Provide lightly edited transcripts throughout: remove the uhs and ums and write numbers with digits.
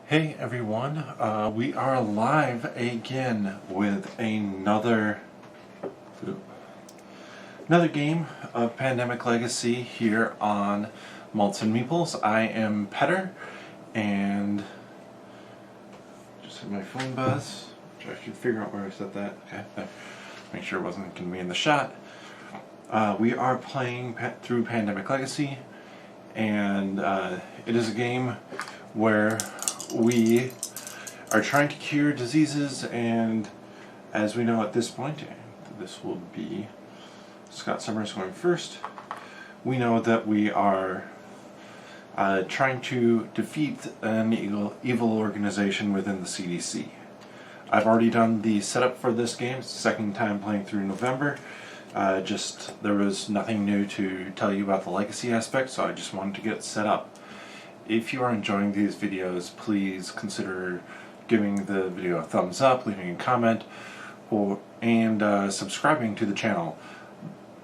Hey everyone, we are live again with another game of Pandemic Legacy here on Malts Meeples. I am Petter, and just hit my phone buzz. I should figure out where I set that. Okay, there. Make sure it wasn't going to be in the shot. We are playing through Pandemic Legacy, and it is a game where we are trying to cure diseases, and as we know at this point, this will be Scott Summers going first. We know that we are trying to defeat an evil organization within the CDC. I've already done the setup for this game. It's the second time playing through November. There was nothing new to tell you about the legacy aspect, so I just wanted to get it set up. If you are enjoying these videos, please consider giving the video a thumbs up, leaving a comment, and subscribing to the channel.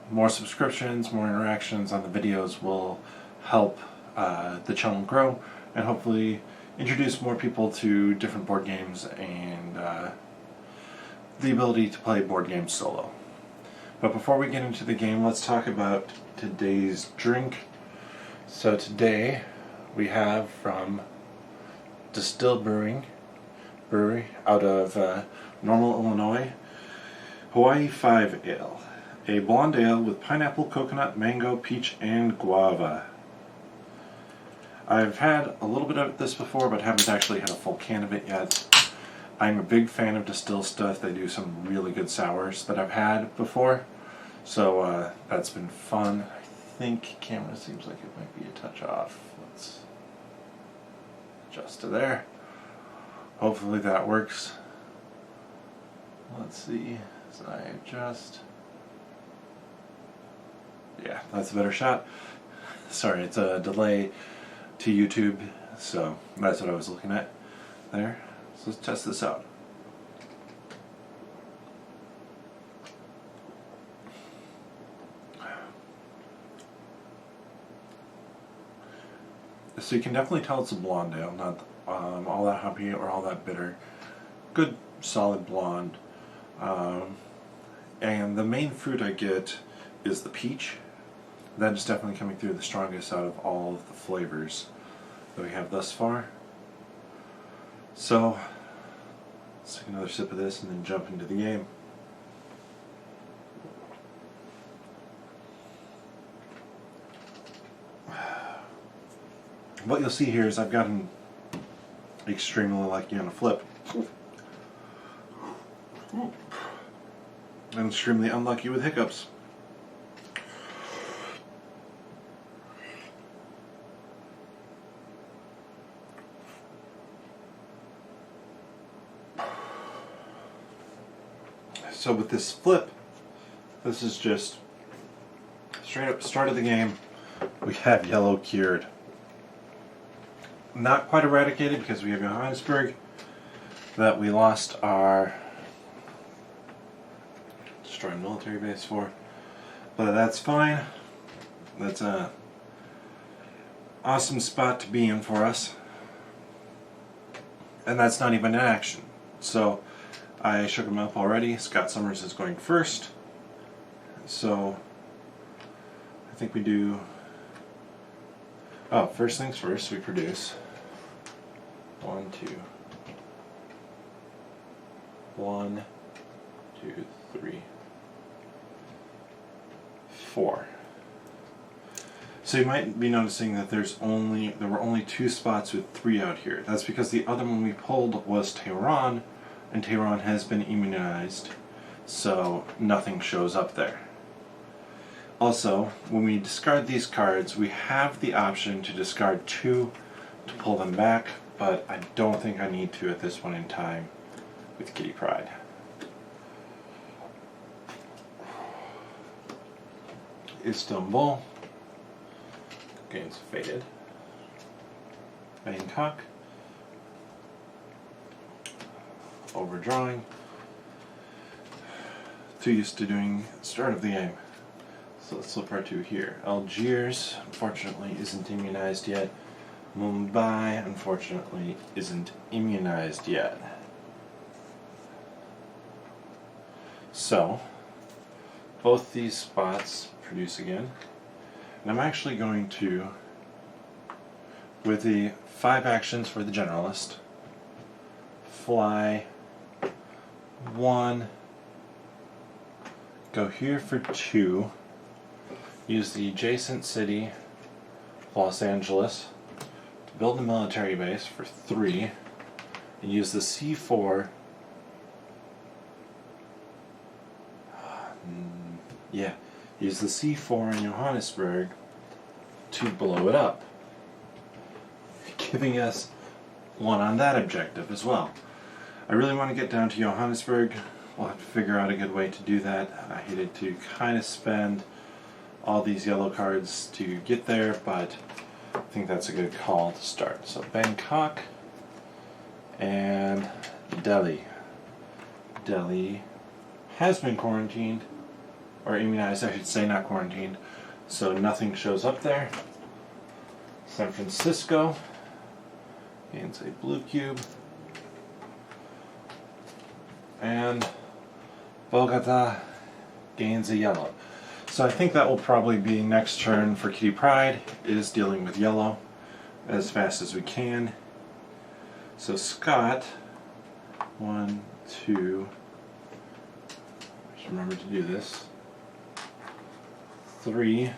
More subscriptions, more interactions on the videos will help the channel grow and hopefully introduce more people to different board games and the ability to play board games solo. But before we get into the game, let's talk about today's drink. So today we have from Destihl Brewery out of Normal, Illinois, Hawaii 5 Ale. A blonde ale with pineapple, coconut, mango, peach, and guava. I've had a little bit of this before, but haven't actually had a full can of it yet. I'm a big fan of Destihl stuff. They do some really good sours that I've had before, so that's been fun. I think camera seems like it might be a touch off. Let's adjust to there. Hopefully that works. Let's see as I adjust. Yeah, that's a better shot. Sorry, it's a delay to YouTube, so that's what I was looking at there. So let's test this out. So you can definitely tell it's a blonde ale, not all that hoppy or all that bitter. Good, solid blonde. And the main fruit I get is the peach. That is definitely coming through the strongest out of all of the flavors that we have thus far. So, let's take another sip of this and then jump into the game. What you'll see here is I've gotten extremely lucky on a flip. I'm extremely unlucky with hiccups. So with this flip, this is just straight up start of the game. We have yellow cured. Not quite eradicated because we have Johannesburg that we lost our destroyed military base for, but that's fine. That's a awesome spot to be in for us, and that's not even an action. So I shook him up already. Scott Summers is going first, so I think we do. Oh, first things first, we produce 1, 2, 1, 2, 3, 4. So you might be noticing that there were only 2 spots with 3 out here. That's because the other one we pulled was Tehran, and Tehran has been immunized, so nothing shows up there. Also, when we discard these cards, we have the option to discard 2 to pull them back, but I don't think I need to at this point in time with Kitty Pryde. Istanbul gains faded. Bangkok. Overdrawing. Too used to doing start of the game. So let's flip our 2 here. Algiers, unfortunately, isn't immunized yet. Mumbai, unfortunately, isn't immunized yet. So, both these spots produce again. And I'm actually going to, with the 5 actions for the generalist, fly 1, go here for 2, use the adjacent city, Los Angeles, to build a military base for 3, and use the C4. Use the C4 in Johannesburg to blow it up, giving us 1 on that objective as well. I really want to get down to Johannesburg. We'll have to figure out a good way to do that. I hated to kind of spend all these yellow cards to get there, but I think that's a good call to start. So Bangkok and Delhi. Delhi has been quarantined, or immunized, I should say, not quarantined, so nothing shows up there. San Francisco gains a blue cube, and Bogota gains a yellow. So I think that will probably be next turn for Kitty Pryde, is dealing with yellow as fast as we can. So Scott, 1, 2, I should remember to do this, 3,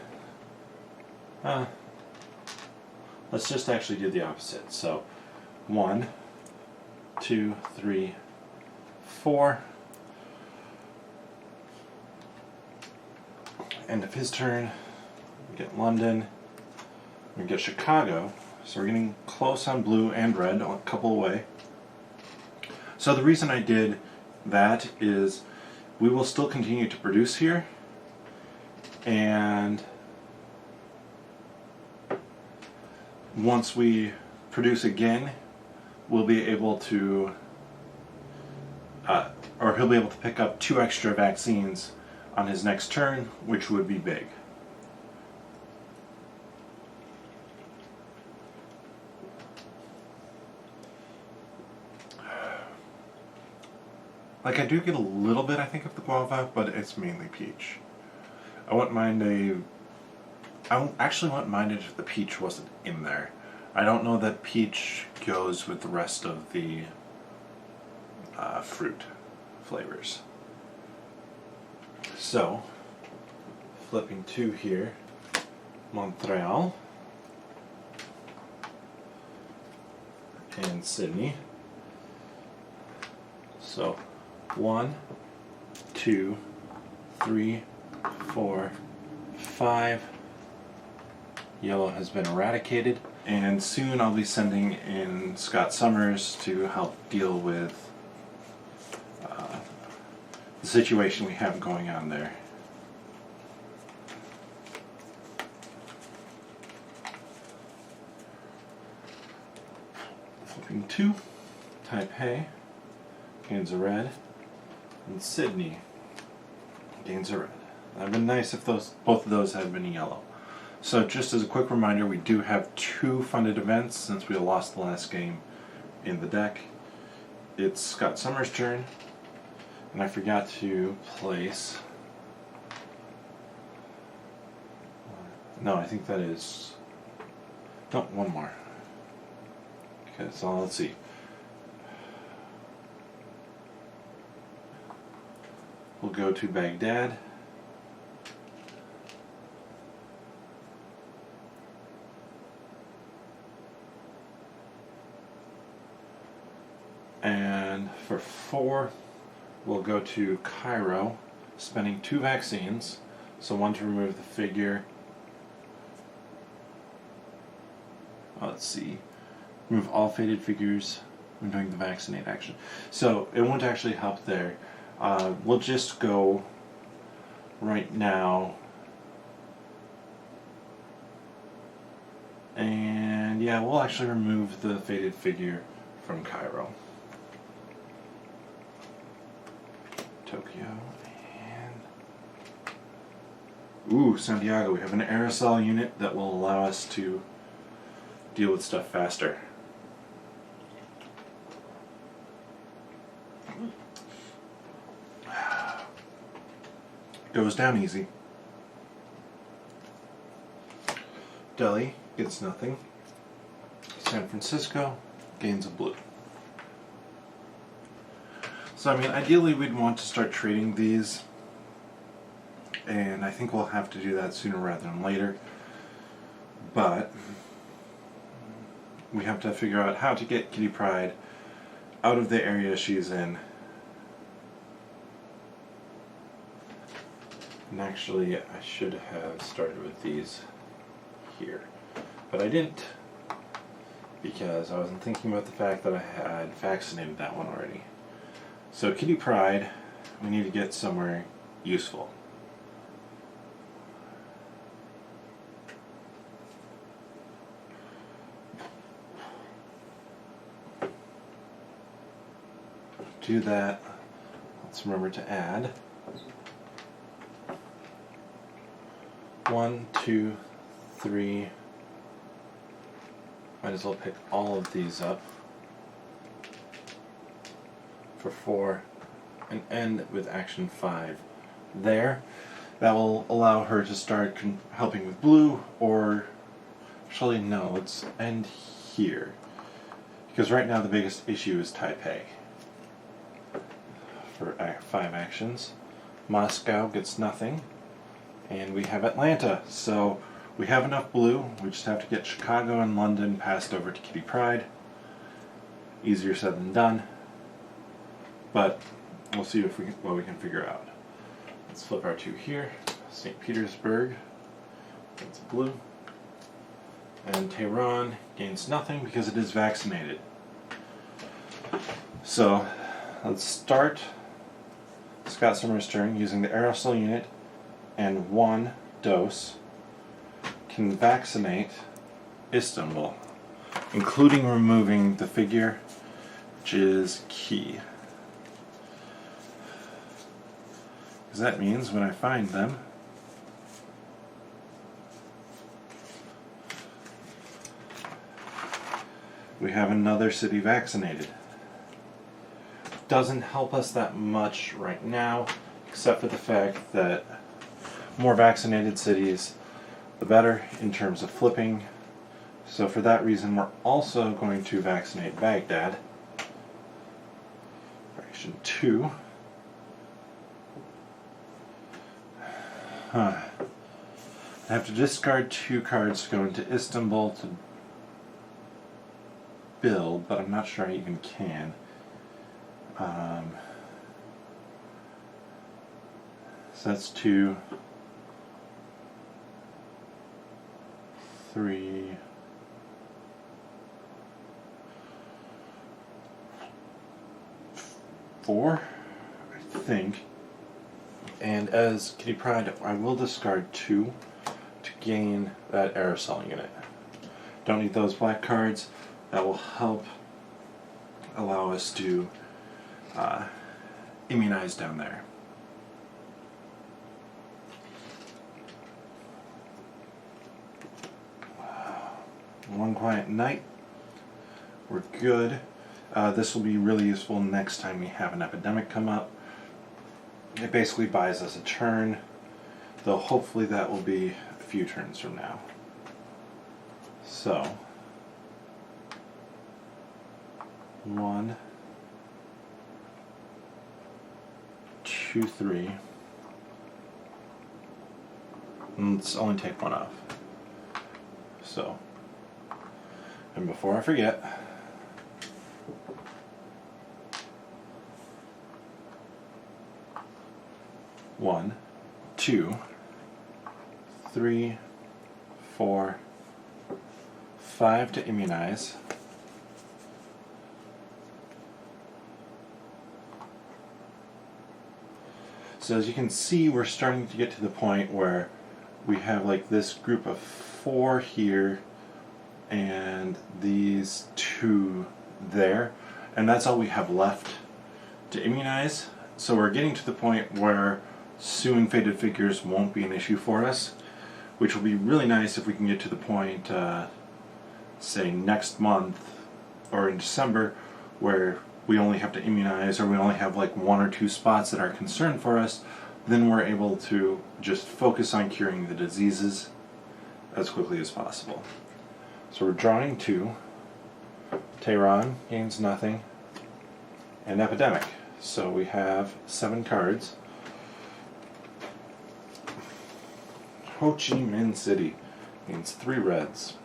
let's just actually do the opposite. So 1, 2, 3, 4. End of his turn. We get London. We get Chicago. So we're getting close on blue and red, a couple away. So the reason I did that is we will still continue to produce here, and once we produce again, we'll be able to, or he'll be able to pick up 2 extra vaccines on his next turn, which would be big. Like, I do get a little bit, I think, of the guava, but it's mainly peach. I actually wouldn't mind it if the peach wasn't in there. I don't know that peach goes with the rest of the fruit flavors. So, flipping 2 here, Montreal and Sydney. So 1, 2, 3, 4, 5. Yellow has been eradicated, and soon I'll be sending in Scott Summers to help deal with the situation we have going on there. Flipping 2, Taipei gains a red, and Sydney gains a red. That would have been nice if both of those had been yellow. So just as a quick reminder, we do have 2 funded events since we lost the last game in the deck. It's Scott Summers' turn, and I forgot to place... No, I think that is... No, 1 more. Okay, so let's see. We'll go to Baghdad. And for 4, we'll go to Cairo, spending 2 vaccines. So 1 to remove the figure. Let's see. Remove all faded figures when doing the vaccinate action. So it won't actually help there. We'll just go right now. And yeah, we'll actually remove the faded figure from Cairo. Tokyo and... Ooh, Santiago. We have an aerosol unit that will allow us to deal with stuff faster. Goes down easy. Delhi gets nothing. San Francisco gains a blue. So I mean, ideally we'd want to start trading these, and I think we'll have to do that sooner rather than later. But we have to figure out how to get Kitty Pryde out of the area she's in. And actually, I should have started with these here, but I didn't, because I wasn't thinking about the fact that I had vaccinated that one already. So Kitty Pryde, we need to get somewhere useful. Do that. Let's remember to add 1, 2, 3. Might as well pick all of these up for 4 and end with action 5 there. That will allow her to start helping with blue, or actually no, let's end here, because right now the biggest issue is Taipei. For 5 actions, Moscow gets nothing, and we have Atlanta, so we have enough blue. We just have to get Chicago and London passed over to Kitty Pryde. Easier said than done, but we'll see what we can figure out. Let's flip our 2 here. St. Petersburg gets blue, and Tehran gains nothing because it is vaccinated. So let's start Scott Summers' turn using the aerosol unit and 1 dose can vaccinate Istanbul, including removing the figure, which is key. Because that means when I find them, we have another city vaccinated. Doesn't help us that much right now, except for the fact that more vaccinated cities, the better in terms of flipping. So for that reason, we're also going to vaccinate Baghdad. Action 2. I have to discard 2 cards to go into Istanbul to build, but I'm not sure I even can. So that's 2, 3, 4, I think. And as Kitty Pryde, I will discard 2 to gain that aerosol unit. Don't need those black cards. That will help allow us to immunize down there. One quiet night. We're good. This will be really useful next time we have an epidemic come up. It basically buys us a turn, though hopefully that will be a few turns from now. So, 1, 2, 3. And let's only take 1 off. So, and before I forget, one, 2, 3, 4, 5 to immunize. So as you can see, we're starting to get to the point where we have like this group of 4 here and these 2 there, and that's all we have left to immunize. So we're getting to the point where soon faded figures won't be an issue for us, which will be really nice if we can get to the point say next month or in December, where we only have to immunize or we only have like 1 or 2 spots that are a concern for us, then we're able to just focus on curing the diseases as quickly as possible. So we're drawing 2. Tehran gains nothing, and Epidemic. So we have 7 cards. Ho Chi Minh City gains 3 reds.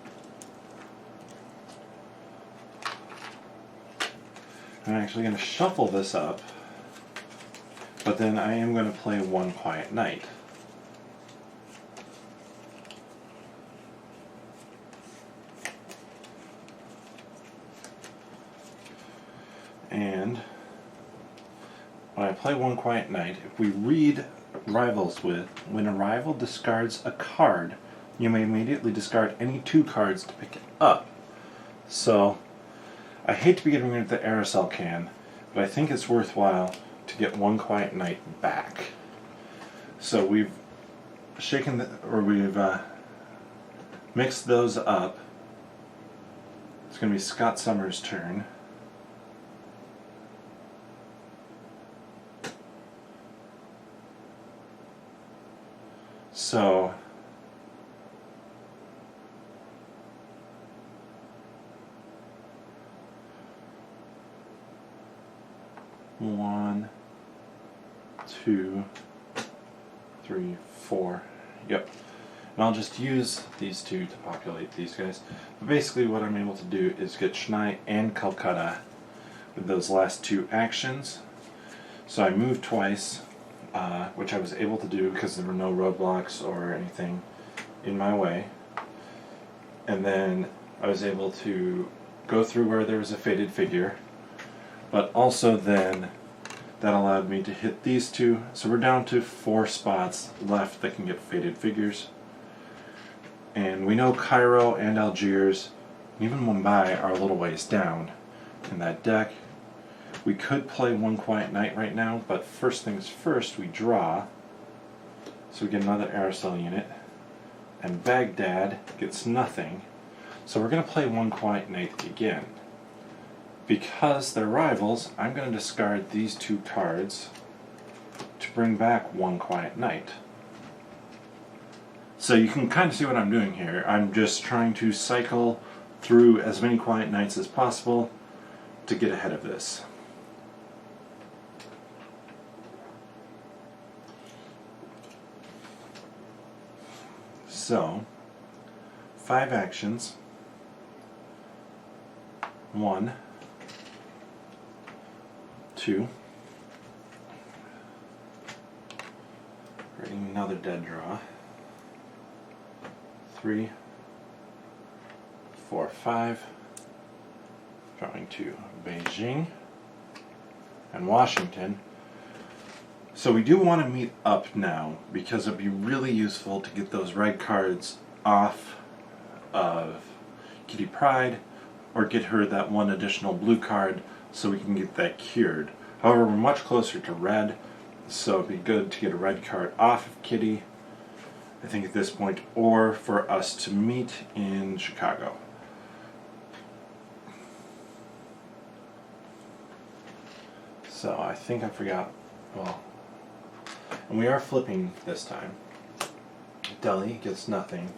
I'm actually going to shuffle this up, but then I am going to play One Quiet Night. And when I play One Quiet Night, if we read Rivals with, when a rival discards a card, you may immediately discard any 2 cards to pick it up. So, I hate to be getting rid of the aerosol can, but I think it's worthwhile to get One Quiet Night back. So we've mixed those up. It's going to be Scott Summers' turn. So, one, 2, 3, 4. Yep. And I'll just use these 2 to populate these guys. But basically what I'm able to do is get Chennai and Calcutta with those last 2 actions. So I moved twice, which I was able to do because there were no roadblocks or anything in my way. And then I was able to go through where there was a faded figure, but also then that allowed me to hit these 2. So we're down to 4 spots left that can get faded figures. And we know Cairo and Algiers, even Mumbai, are a little ways down in that deck. We could play One Quiet Night right now, but first things first, we draw. So we get another aerosol unit. And Baghdad gets nothing. So we're going to play One Quiet Night again. Because they're rivals, I'm going to discard these 2 cards to bring back One Quiet Night. So you can kind of see what I'm doing here. I'm just trying to cycle through as many Quiet Nights as possible to get ahead of this. So, 5 actions. 1, 2, creating another dead draw. 3, 4, 5, drawing to Beijing and Washington. So we do want to meet up now because it'd be really useful to get those red cards off of Kitty Pryde or get her that 1 additional blue card so we can get that cured. However, we're much closer to red, so it'd be good to get a red card off of Kitty, I think at this point, or for us to meet in Chicago. So I think I forgot, well, and we are flipping this time. Delhi gets nothing,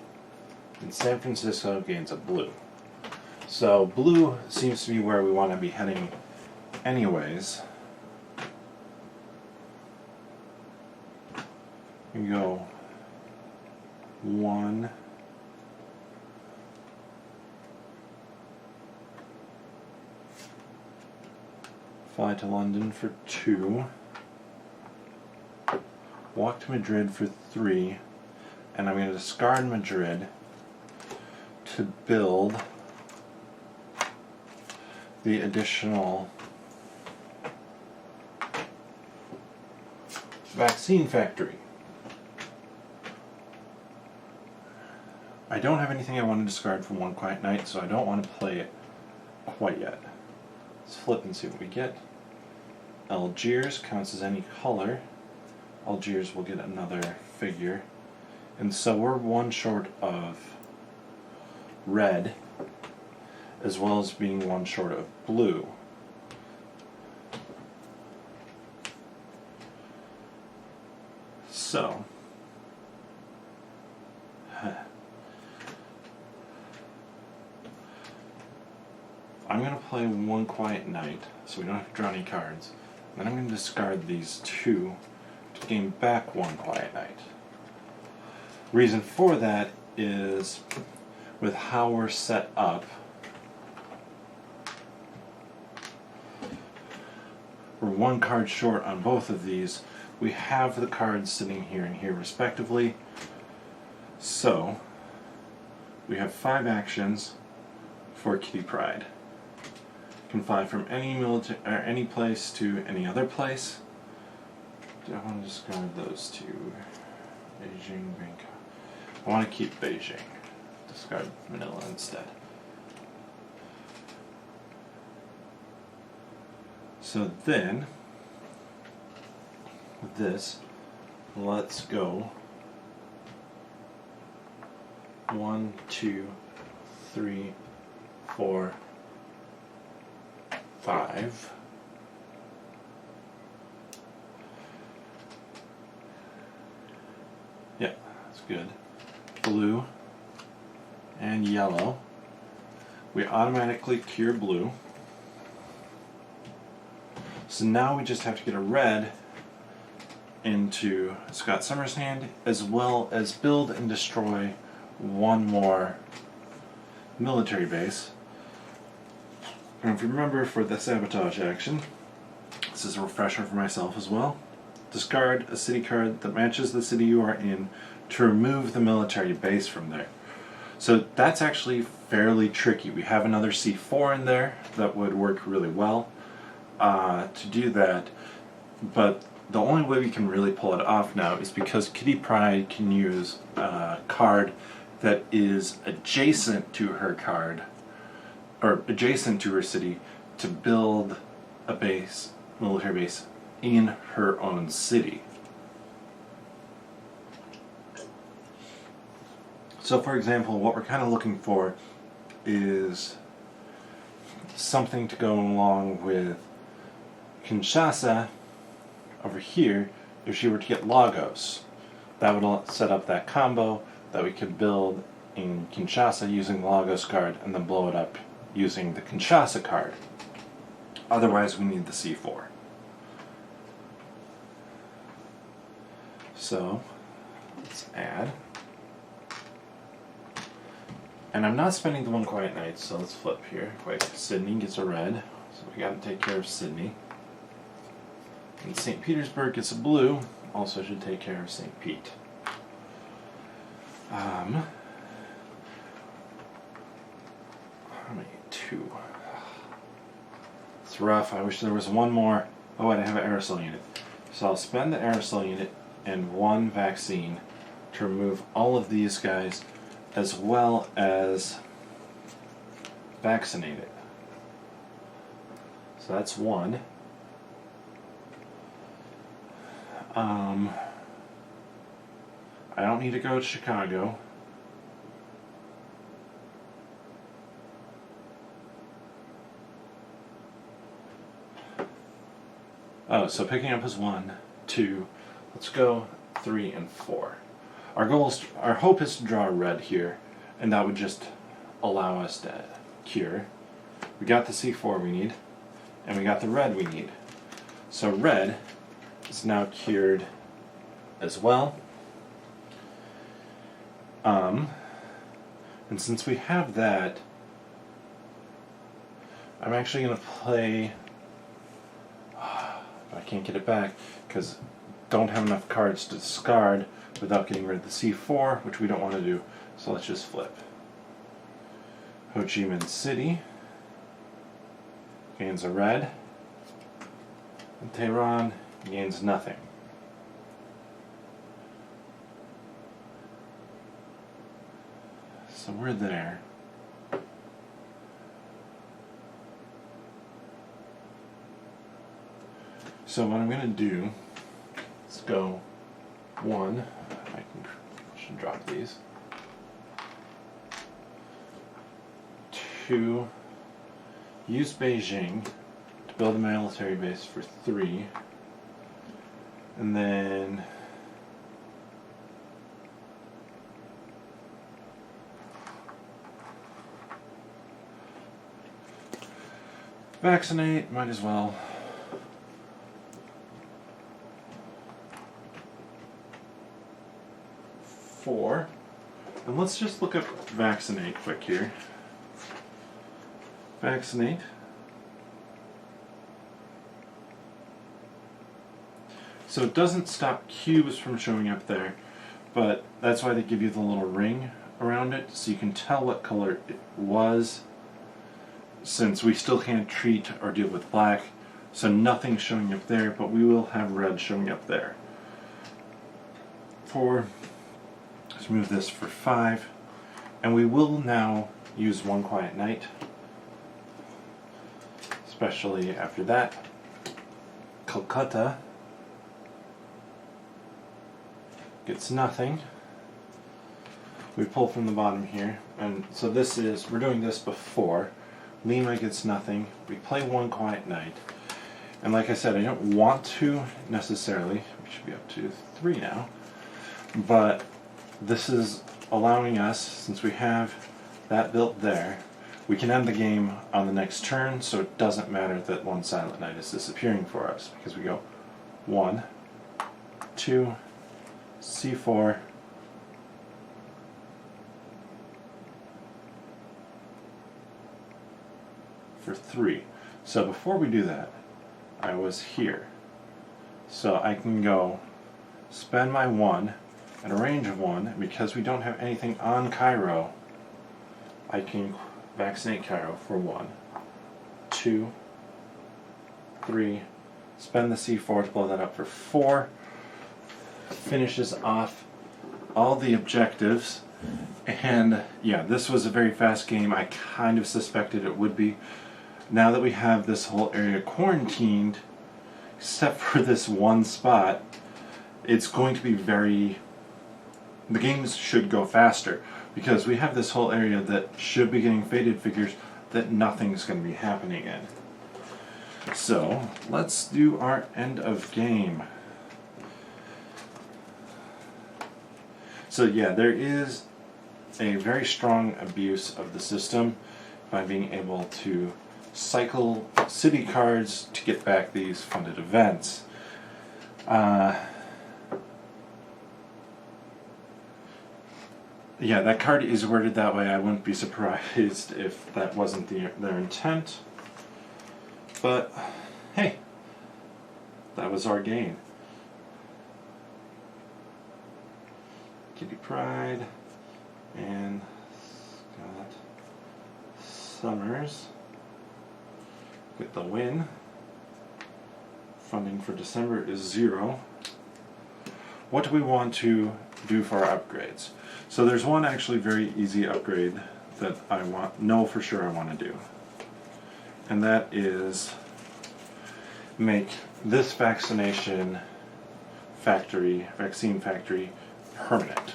and San Francisco gains a blue. So blue seems to be where we want to be heading anyways. We go 1, fly to London for 2, walk to Madrid for 3, and I'm going to discard Madrid to build the additional vaccine factory. I don't have anything I want to discard from One Quiet Night, so I don't want to play it quite yet. Let's flip and see what we get. Algiers counts as any color. Algiers will get another figure. And so we're 1 short of red. as well as being one short of blue. So, I'm going to play One Quiet Night, so we don't have to draw any cards. Then I'm going to discard these two to gain back One Quiet Night. Reason for that is, with how we're set up, we're one card short on both of these. We have the cards sitting here and here respectively. So, we have 5 actions for Kitty Pryde. Can fly from any place to any other place. Do I want to discard those two? Beijing, Bangkok. I want to keep Beijing. Discard Manila instead. So then, with this, let's go 1, 2, 3, 4, 5. Yeah, that's good. Blue and yellow. We automatically cure blue. So now we just have to get a red into Scott Summers' hand, as well as build and destroy one more military base. And if you remember, for the sabotage action, this is a refresher for myself as well. Discard a city card that matches the city you are in to remove the military base from there. So that's actually fairly tricky. We have another C4 in there that would work really well to do that, but the only way we can really pull it off now is because Kitty Pryde can use a card that is adjacent to her card, or adjacent to her city, to build a base, military base, in her own city. So for example, what we're kind of looking for is something to go along with Kinshasa over here. If she were to get Lagos, that would set up that combo that we could build in Kinshasa using the Lagos card and then blow it up using the Kinshasa card. Otherwise we need the C4. So let's add. And I'm not spending the One Quiet Night, so let's flip here. Quick, Sydney gets a red, so we gotta take care of Sydney. And St. Petersburg gets a blue, also should take care of St. Pete. How many? 2. It's rough. I wish there was one more. Oh, wait, I have an aerosol unit. So I'll spend the aerosol unit and 1 vaccine to remove all of these guys, as well as vaccinate it. So that's 1. I don't need to go to Chicago. Oh, so picking up is 1, 2, let's go 3 and 4. Our hope is to draw a red here, and that would just allow us to cure. We got the C4 we need, and we got the red we need. So red is now cured as well. And since we have that, I'm actually going to play... I can't get it back because don't have enough cards to discard without getting rid of the C4, which we don't want to do. So let's just flip. Ho Chi Minh City gains a red, and Tehran gains nothing. So we're there. So what I'm going to do is go 1. I should drop these. 2, use Beijing to build a military base for 3, and then vaccinate, might as well. Four. And let's just look up vaccinate quick here. Vaccinate. So it doesn't stop cubes from showing up there, but that's why they give you the little ring around it, so you can tell what color it was, since we still can't treat or deal with black, so nothing's showing up there, but we will have red showing up there. 4. Let's move this for 5, and we will now use One Quiet Night, especially after that. Calcutta gets nothing. We pull from the bottom here, and so this is, we're doing this before. Lima gets nothing. We play One Quiet Night, and like I said, I don't want to necessarily, we should be up to 3 now, but this is allowing us, since we have that built there, we can end the game on the next turn, so it doesn't matter that one Silent Night is disappearing for us, because we go 1, 2, C4, for 3. So before we do that, I was here. So I can go spend my 1 at a range of 1, and because we don't have anything on Cairo, I can vaccinate Cairo for 1, 2, 3, spend the C4 to blow that up for 4, finishes off all the objectives, and yeah, this was a very fast game. I kind of suspected it would be. Now that we have this whole area quarantined, except for this one spot, it's going to be very... the games should go faster, because we have this whole area that should be getting faded figures that nothing's going to be happening in. So, let's do our end of game. So yeah, there is a very strong abuse of the system by being able to cycle city cards to get back these funded events. Yeah, that card is worded that way. I wouldn't be surprised if that wasn't their intent. But, hey, that was our game. Kitty Pride and Scott Summers with the win. Funding for December is 0. What do we want to do for our upgrades? So there's one actually very easy upgrade that I know for sure I want to do. And that is make this vaccine factory permanent.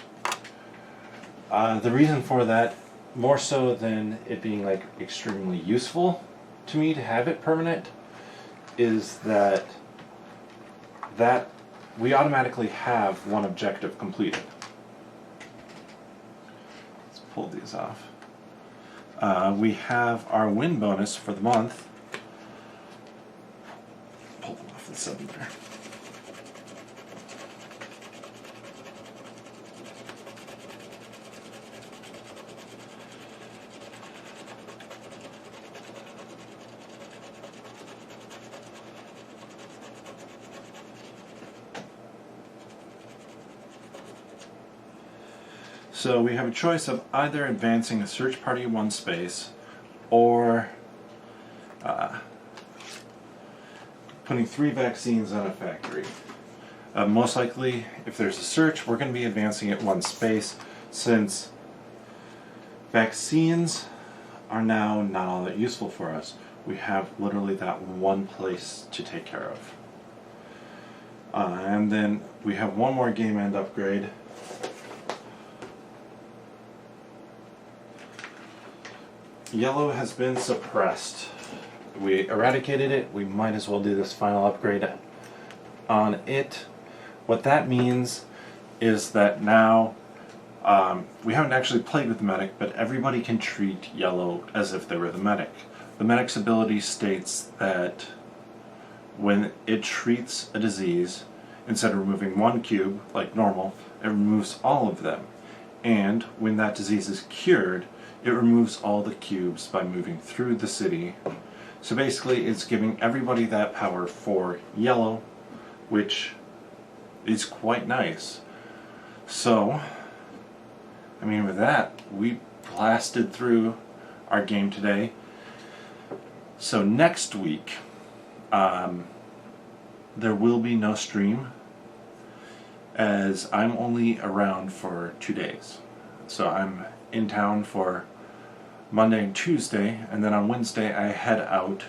The reason for that, more so than it being like extremely useful to me to have it permanent, is that we automatically have one objective completed. Let's pull these off. We have our win bonus for the month. Pull them off the cylinder. So we have a choice of either advancing a search party 1 space, or putting 3 vaccines on a factory. Most likely, if there's a search, we're going to be advancing it 1 space, since vaccines are now not all that useful for us. We have literally that 1 place to take care of. And then we have one more game end upgrade. Yellow has been suppressed. we eradicated it, we might as well do this final upgrade on it. What that means is that now we haven't actually played with the medic, but everybody can treat yellow as if they were the medic. The medic's ability states that when it treats a disease, instead of removing one cube like normal, it removes all of them. And when that disease is cured, it removes all the cubes by moving through the city. So basically it's giving everybody that power for yellow, which is quite nice. So, I mean, with that, we blasted through our game today. So next week, there will be no stream, as I'm only around for 2 days. So I'm in town for Monday and Tuesday, and then on Wednesday I head out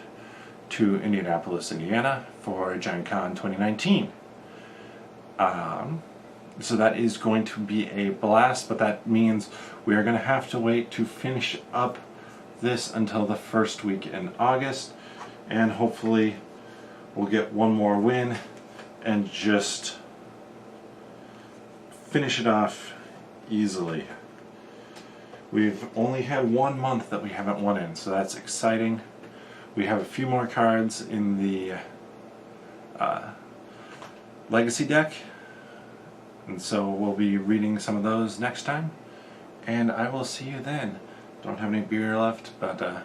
to Indianapolis, Indiana for Gen Con 2019. So that is going to be a blast, but that means we are going to have to wait to finish up this until the first week in August, and hopefully we'll get one more win and just finish it off easily. We've only had 1 month that we haven't won in, so that's exciting. We have a few more cards in the Legacy deck, and so we'll be reading some of those next time, and I will see you then. Don't have any beer left, but